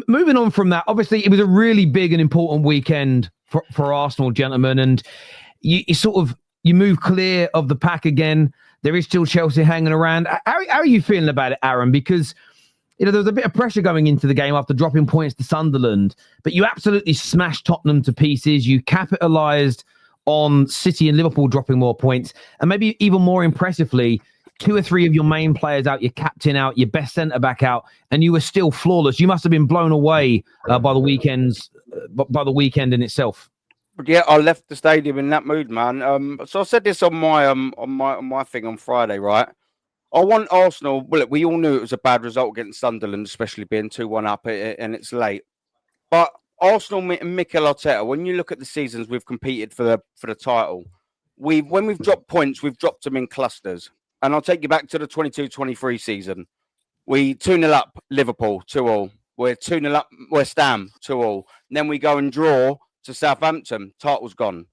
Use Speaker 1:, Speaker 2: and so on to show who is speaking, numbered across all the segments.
Speaker 1: moving on from that, obviously it was a really big and important weekend for Arsenal, gentlemen, and you move clear of the pack again. There is still Chelsea hanging around. How are you feeling about it, Aaron? Because there was a bit of pressure going into the game after dropping points to Sunderland, but you absolutely smashed Tottenham to pieces. You capitalised on City and Liverpool dropping more points, and maybe even more impressively, 2 or 3 of your main players out, your captain out, your best centre-back out, and you were still flawless. You must have been blown away by the weekend in itself.
Speaker 2: Yeah, I left the stadium in that mood, man. So I said this on my thing on Friday, right? I want Arsenal. Well, look, we all knew it was a bad result against Sunderland, especially being 2-1 up, and it's late. But Arsenal and Mikel Arteta, when you look at the seasons we've competed for the title, when we've dropped points, we've dropped them in clusters. And I'll take you back to the 22-23 season. We 2-0 up Liverpool, 2-2. We're 2-0 up West Ham, 2-2. And then we go and draw to Southampton. Title's gone.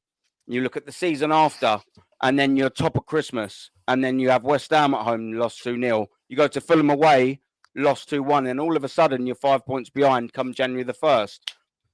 Speaker 2: You look at the season after, and then you're top of Christmas, and then you have West Ham at home, lost 2-0. You go to Fulham away, lost 2-1, and all of a sudden you're 5 points behind come January the 1st.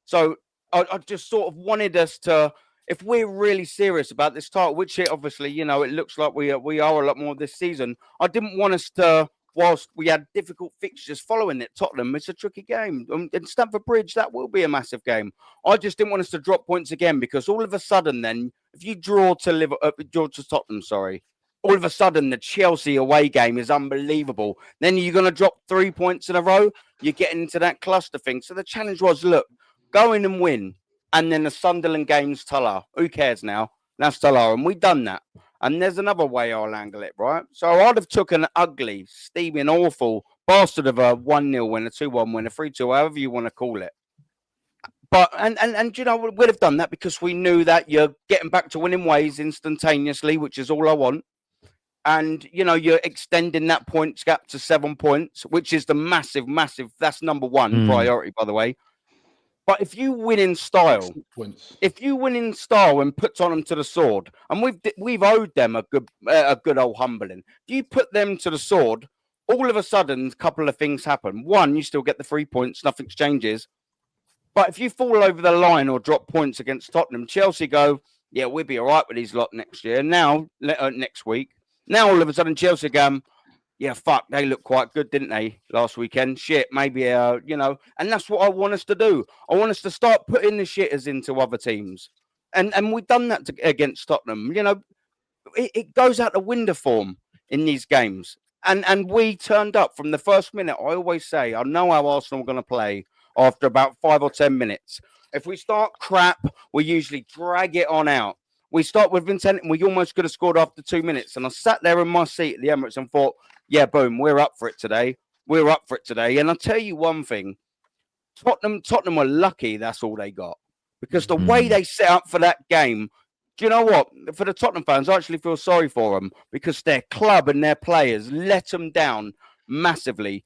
Speaker 2: So I just sort of wanted us to, if we're really serious about this title, which it obviously, it looks like we are a lot more this season, I didn't want us to, whilst we had difficult fixtures following it, Tottenham, it's a tricky game. In Stamford Bridge, that will be a massive game. I just didn't want us to drop points again, because all of a sudden then, if you draw to Tottenham, all of a sudden the Chelsea away game is unbelievable. Then you're going to drop 3 points in a row. You're getting into that cluster thing. So the challenge was, look, go in and win. And then the Sunderland game's Tulla. Who cares now? That's Tulla. And we've done that. And there's another way I'll angle it, right? So I'd have took an ugly, steaming, awful bastard of a 1-0 win, a 2-1 win, a 3-2, however you want to call it. But, and we'd have done that because we knew that you're getting back to winning ways instantaneously, which is all I want. And, you're extending that points gap to 7 points, which is the massive, that's number one priority, by the way. But if you win in style, and put Tottenham to the sword, and we've owed them a good old humbling. If you put them to the sword, all of a sudden, a couple of things happen. One, you still get the 3 points, nothing changes. But if you fall over the line or drop points against Tottenham, Chelsea go, yeah, we'll be all right with these lot next year. Now, next week. Now, all of a sudden, Chelsea go, yeah, fuck, they looked quite good, didn't they, last weekend? Shit, maybe, and that's what I want us to do. I want us to start putting the shitters into other teams. And we've done that against Tottenham. It goes out the window form in these games. And we turned up from the first minute. I always say, I know how Arsenal are going to play after about 5 or 10 minutes. If we start crap, we usually drag it on out. We start with Vincent, and we almost could have scored after 2 minutes. And I sat there in my seat at the Emirates and thought, yeah, boom, we're up for it today. And I'll tell you one thing. Tottenham were lucky that's all they got. Because the way they set up for that game, do you know what? For the Tottenham fans, I actually feel sorry for them because their club and their players let them down massively.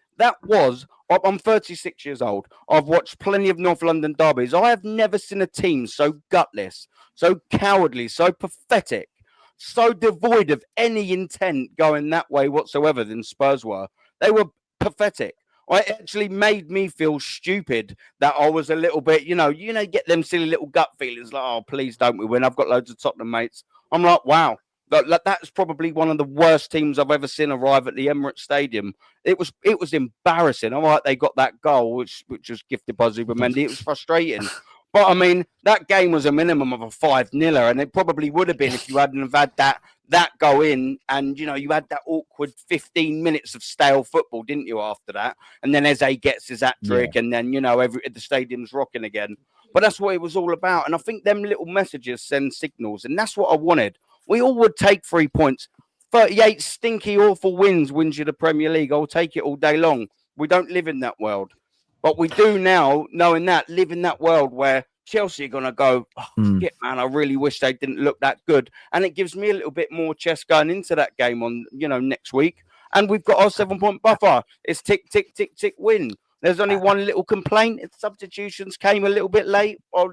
Speaker 2: I'm 36 years old. I've watched plenty of North London derbies. I have never seen a team so gutless, so cowardly, so pathetic, so devoid of any intent going that way whatsoever than Spurs were. They were pathetic. It actually made me feel stupid that I was a little bit, get them silly little gut feelings like, oh, please don't we win. I've got loads of Tottenham mates. I'm like, wow, that's probably one of the worst teams I've ever seen arrive at the Emirates Stadium. It was embarrassing. All right, they got that goal, which was gifted by Zubimendi. It was frustrating. But, I mean, that game was a minimum of a 5-0, and it probably would have been if you hadn't have had that go in and, you had that awkward 15 minutes of stale football, didn't you, after that? And then Eze gets his hat-trick, and then, the stadium's rocking again. But that's what it was all about. And I think them little messages send signals, and that's what I wanted. We all would take 3 points. 38 stinky, awful wins you the Premier League. I'll take it all day long. We don't live in that world. But we do now, knowing that, live in that world where Chelsea are going to go, shit, man, I really wish they didn't look that good. And it gives me a little bit more chest going into that game on, next week. And we've got our 7-point buffer. It's tick, tick, tick, tick, win. There's only one little complaint. Substitutions came a little bit late. I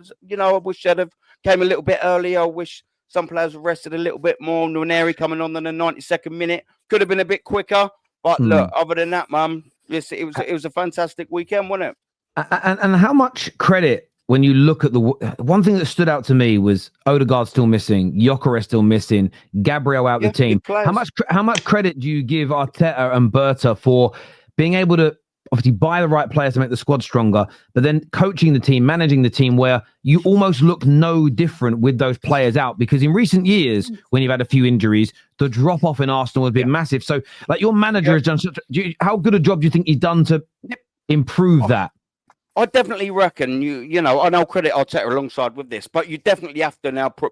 Speaker 2: wish they'd have came a little bit earlier. I wish some players were rested a little bit more. Nwaneri coming on in the 92nd minute. Could have been a bit quicker. But look, other than that, man, yes, it was a fantastic weekend, wasn't it?
Speaker 1: And how much credit, when you look at the one thing that stood out to me was Odegaard still missing, Gyökeres still missing, Gabriel out the team. How much credit do you give Arteta and Berta for being able to obviously buy the right players to make the squad stronger, but then coaching the team, managing the team where you almost look no different with those players out? Because in recent years, when you've had a few injuries, the drop off in Arsenal has been massive. So, like, your manager has done how good a job do you think he's done to improve that?
Speaker 2: I definitely reckon you know, and I'll credit Arteta alongside with this, but you definitely have to now put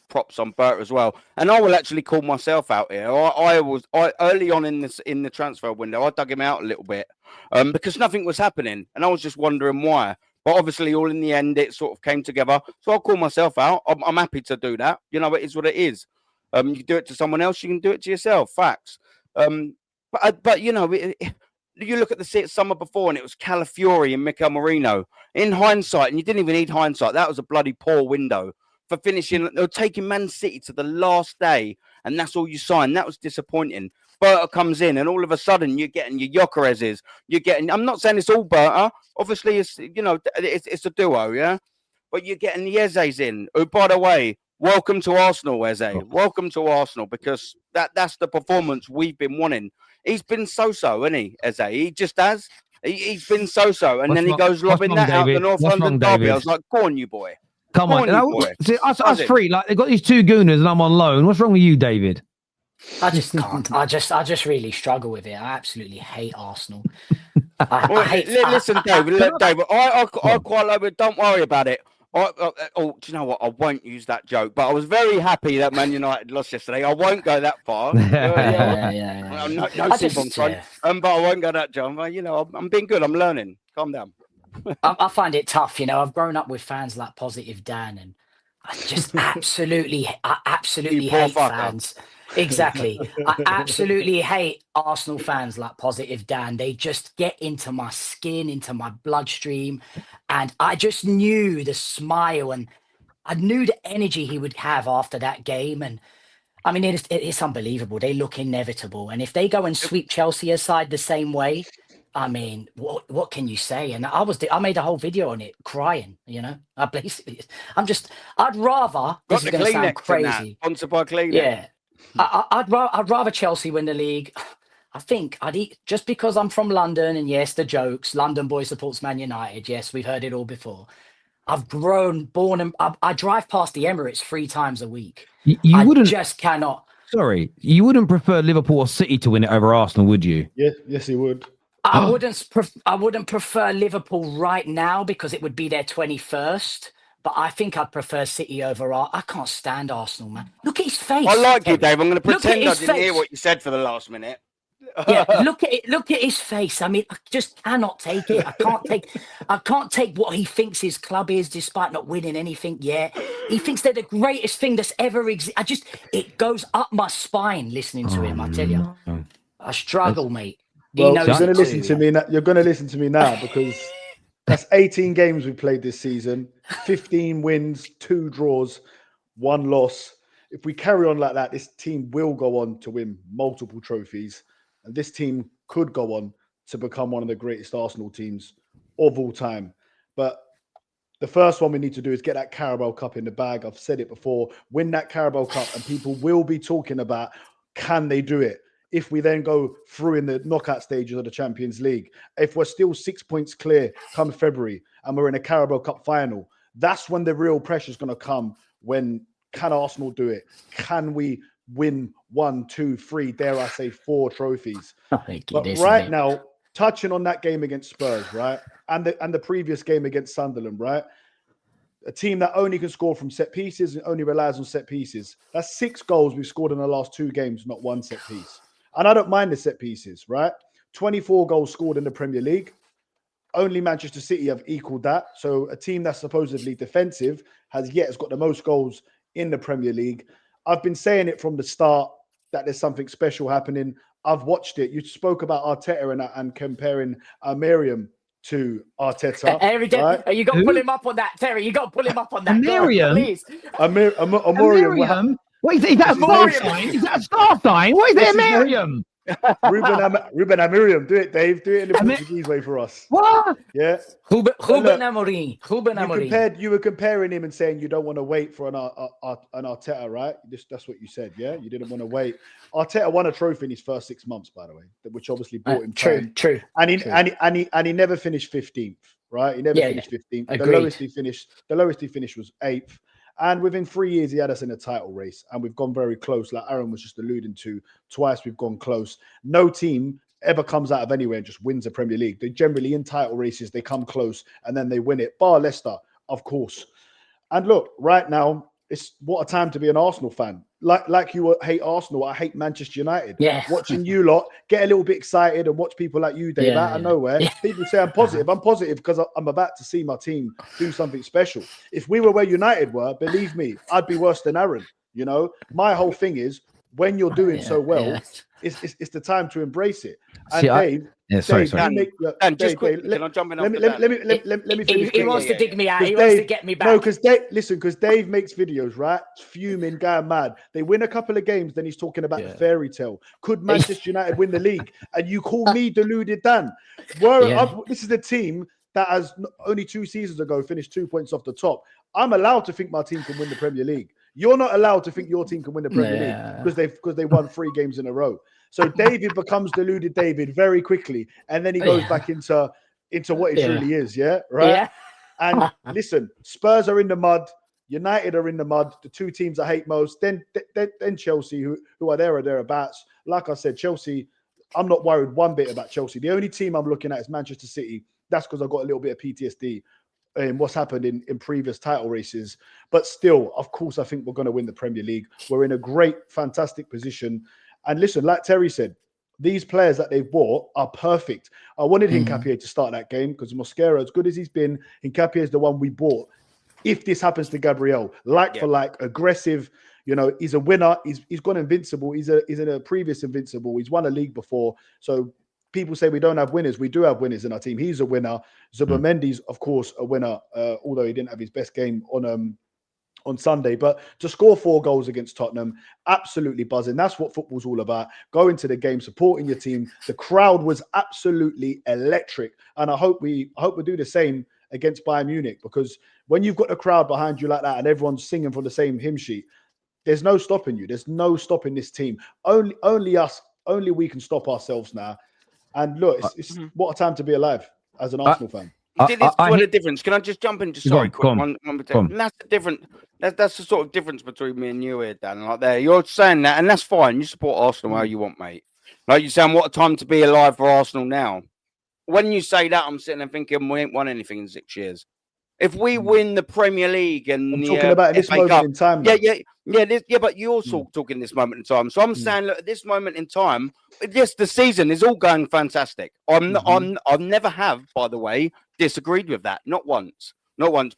Speaker 2: props on Bert as well. And I will actually call myself out here. I early on in the transfer window, I dug him out a little bit because nothing was happening, and I was just wondering why. But obviously, all in the end, it sort of came together. So I'll call myself out. I'm happy to do that. You know, it is what it is. You can do it to someone else. You can do it to yourself. Facts. But you know. You look at the summer before, and it was Calafiori and Mikel Merino. In hindsight, and you didn't even need hindsight, that was a bloody poor window for finishing. They were taking Man City to the last day, and that's all you signed. That was disappointing. Berta comes in, and all of a sudden, you're getting your Gyökereses. You're getting. I'm not saying it's all Berta. Obviously, it's it's a duo, yeah. But you're getting the Eze's in. Oh, by the way, welcome to Arsenal, Eze. Welcome to Arsenal, because that's the performance we've been wanting. He's been so-so, isn't he, Eze? He just has. He's been so-so. And then he goes lobbing that out the North London derby. I was like, go on, you boy.
Speaker 1: Come on. See, us three, like, they've got these two gooners and I'm on loan. What's wrong with you, David?
Speaker 3: I just can't. I just really struggle with it. I absolutely hate Arsenal. I hate.
Speaker 2: Listen, David, I quite like it. Don't worry about it. Do you know what? I won't use that joke, but I was very happy that Man United lost yesterday. I won't go that far.
Speaker 3: Yeah.
Speaker 2: No on front. But I won't go that, John. But, you know, I'm being good. I'm learning. Calm down.
Speaker 3: I find it tough. You know, I've grown up with fans like Positive Dan, and I just absolutely hate fans. Exactly. I absolutely hate Arsenal fans like Positive Dan. They just get into my skin, into my bloodstream. And I just knew the smile, and I knew the energy he would have after that game. And I mean, it's unbelievable. They look inevitable. And if they go and sweep Chelsea aside the same way, I mean, what can you say? And I made a whole video on it, crying, you know. I'd rather, this is going to sound crazy.
Speaker 2: Sponsored by Kleenex.
Speaker 3: Yeah. I'd rather Chelsea win the league. I think just because I'm from London, and yes, the jokes. London boy supports Man United. Yes, we've heard it all before. I've born, and I drive past the Emirates 3 times a week.
Speaker 1: You wouldn't
Speaker 3: just cannot.
Speaker 1: Sorry, you wouldn't prefer Liverpool or City to win it over Arsenal, would you?
Speaker 4: Yes, he would.
Speaker 3: I wouldn't prefer Liverpool right now because it would be their 21st. But I think I'd prefer City over Arsenal. I can't stand Arsenal, man. Look at his face.
Speaker 2: I like you, Dave. I'm going to pretend I didn't hear what you said for the last minute.
Speaker 3: Yeah, look at it. Look at his face. I mean, I just cannot take it. I can't take what he thinks his club is, despite not winning anything yet. He thinks they're the greatest thing that's ever existed. It goes up my spine listening to him. I tell you, I struggle, mate.
Speaker 4: Well, you're going to listen to me. You're going to listen to me now because that's 18 games we played this season. 15 wins, 2 draws, 1 loss. If we carry on like that, this team will go on to win multiple trophies. And this team could go on to become one of the greatest Arsenal teams of all time. But the first one we need to do is get that Carabao Cup in the bag. I've said it before. Win that Carabao Cup, and people will be talking about, can they do it? If we then go through in the knockout stages of the Champions League, if we're still 6 points clear come February and we're in a Carabao Cup final, that's when the real pressure is going to come. When can Arsenal do it? Can we win 1, 2, 3, dare I say 4 trophies? But right now, touching on that game against Spurs, right? And the previous game against Sunderland, right? A team that only can score from set pieces and only relies on set pieces. That's 6 goals we've scored in the last 2 games, not 1 set piece. And I don't mind the set pieces, right? 24 goals scored in the Premier League. Only Manchester City have equaled that. So a team that's supposedly defensive has got the most goals in the Premier League. I've been saying it from the start that there's something special happening. I've watched it. You spoke about Arteta and comparing Miriam to Arteta.
Speaker 3: Right? You got to pull him up on that, Terry. You got to pull him up on that.
Speaker 1: Miriam?
Speaker 3: Please.
Speaker 4: Miriam.
Speaker 1: What is that? Is that a star sign? Is that a star sign? What is that, Miriam?
Speaker 4: Ruben Amiriam, do it, Dave. Do it in the Portuguese way for us.
Speaker 1: What?
Speaker 4: Yeah.
Speaker 3: Ruben Amorim.
Speaker 4: You were comparing him and saying you don't want to wait for an Arteta, right? That's what you said, yeah? You didn't want to wait. Arteta won a trophy in his first 6 months, by the way, which obviously brought him fame.
Speaker 3: True.
Speaker 4: And he never finished 15th, right? He never finished 15th. The lowest he finished was 8th. And within 3 years, he had us in a title race, and we've gone very close. Like Aaron was just alluding to, twice we've gone close. No team ever comes out of anywhere and just wins a Premier League. They generally, in title races, they come close and then they win it. Bar Leicester, of course. And look, right now, it's what a time to be an Arsenal fan. Like you hate Arsenal, I hate Manchester United.
Speaker 3: Yeah.
Speaker 4: Watching you lot get a little bit excited and watch people like you, Dave, out of nowhere. Yeah. People say I'm positive. I'm positive because I'm about to see my team do something special. If we were where United were, believe me, I'd be worse than Aaron. You know, my whole thing is when you're doing so well, it's the time to embrace it. And
Speaker 1: see,
Speaker 4: Dave,
Speaker 1: sorry.
Speaker 2: Can I jump in?
Speaker 4: Let me finish.
Speaker 3: He wants to dig me out. He
Speaker 4: Dave,
Speaker 3: wants to get me back.
Speaker 4: No, because Dave makes videos, right? Fuming, going mad. They win a couple of games, then he's talking about the fairy tale. Could Manchester United win the league? And you call me deluded, Dan? This is the team that has only 2 seasons ago finished 2 points off the top. I'm allowed to think my team can win the Premier League. You're not allowed to think your team can win the Premier League because they won 3 games in a row. So David becomes deluded David very quickly, and then he goes back into what he truly is. Yeah, right. Yeah. And listen, Spurs are in the mud. United are in the mud. The 2 teams I hate most. Then Chelsea, who are there or thereabouts. Like I said, Chelsea. I'm not worried one bit about Chelsea. The only team I'm looking at is Manchester City. That's because I've got a little bit of PTSD in what's happened in previous title races. But still, of course, I think we're going to win the Premier League. We're in a great, fantastic position. And listen, like Terry said, these players that they've bought are perfect. I wanted Hincapié to start that game because Mosquera, as good as he's been, Hincapié is the one we bought. If this happens to Gabriel, for like, aggressive, you know, he's a winner. He's gone invincible. He's in a previous invincible. He's won a league before. So people say we don't have winners. We do have winners in our team. He's a winner. Zubimendi's, of course, a winner, although he didn't have his best game on Sunday. But to score 4 goals against Tottenham, absolutely buzzing. That's what football's all about. Going to the game, supporting your team. The crowd was absolutely electric. And I hope we do the same against Bayern Munich, because when you've got the crowd behind you like that and everyone's singing from the same hymn sheet, there's no stopping you. There's no stopping this team. Only we can stop ourselves now. And look, it's what a time to be alive as an Arsenal fan.
Speaker 2: What a difference. Can I just jump in? Just sorry, quick one. That's the difference. That's the sort of difference between me and you here, Dan. Like there, you're saying that, and that's fine. You support Arsenal how you want, mate. Like you're saying, what a time to be alive for Arsenal now. When you say that, I'm sitting there thinking we ain't won anything in 6 years. If we win the Premier League and
Speaker 4: I'm talking about this moment in time.
Speaker 2: But you're also talking this moment in time. So I'm saying, look, at this moment in time, yes, the season is all going fantastic. I've never have, by the way, disagreed with that. Not once.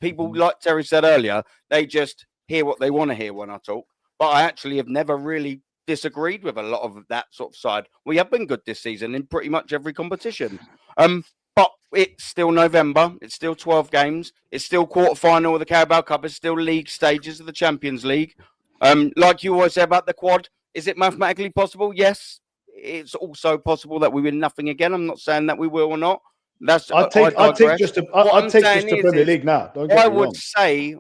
Speaker 2: People, like Terry said earlier, they just hear what they want to hear when I talk. But I actually have never really disagreed with a lot of that sort of side. We have been good this season in pretty much every competition. But it's still November. It's still 12 games. It's still quarterfinal of the Carabao Cup. It's still league stages of the Champions League. Like you always say about the quad, is it mathematically possible? Yes. It's also possible that we win nothing again. I'm not saying that we will or not.
Speaker 4: I'd take just the Premier League now. I would say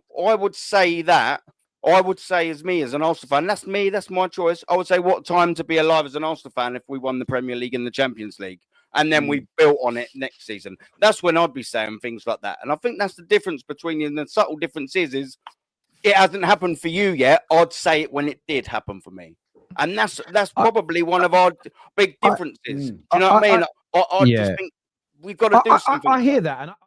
Speaker 4: as me as an Arsenal fan, that's me, that's my choice. I would say what time to be alive as an Arsenal fan if we won the Premier League and the Champions League. And then we built on it next season. That's when I'd be saying things like that. And I think that's the difference between you. And the subtle difference is it hasn't happened for you yet. I'd say it when it did happen for me. And that's probably one of our big differences. Do you know what I mean? I just think we've got to do something.
Speaker 1: I hear that. And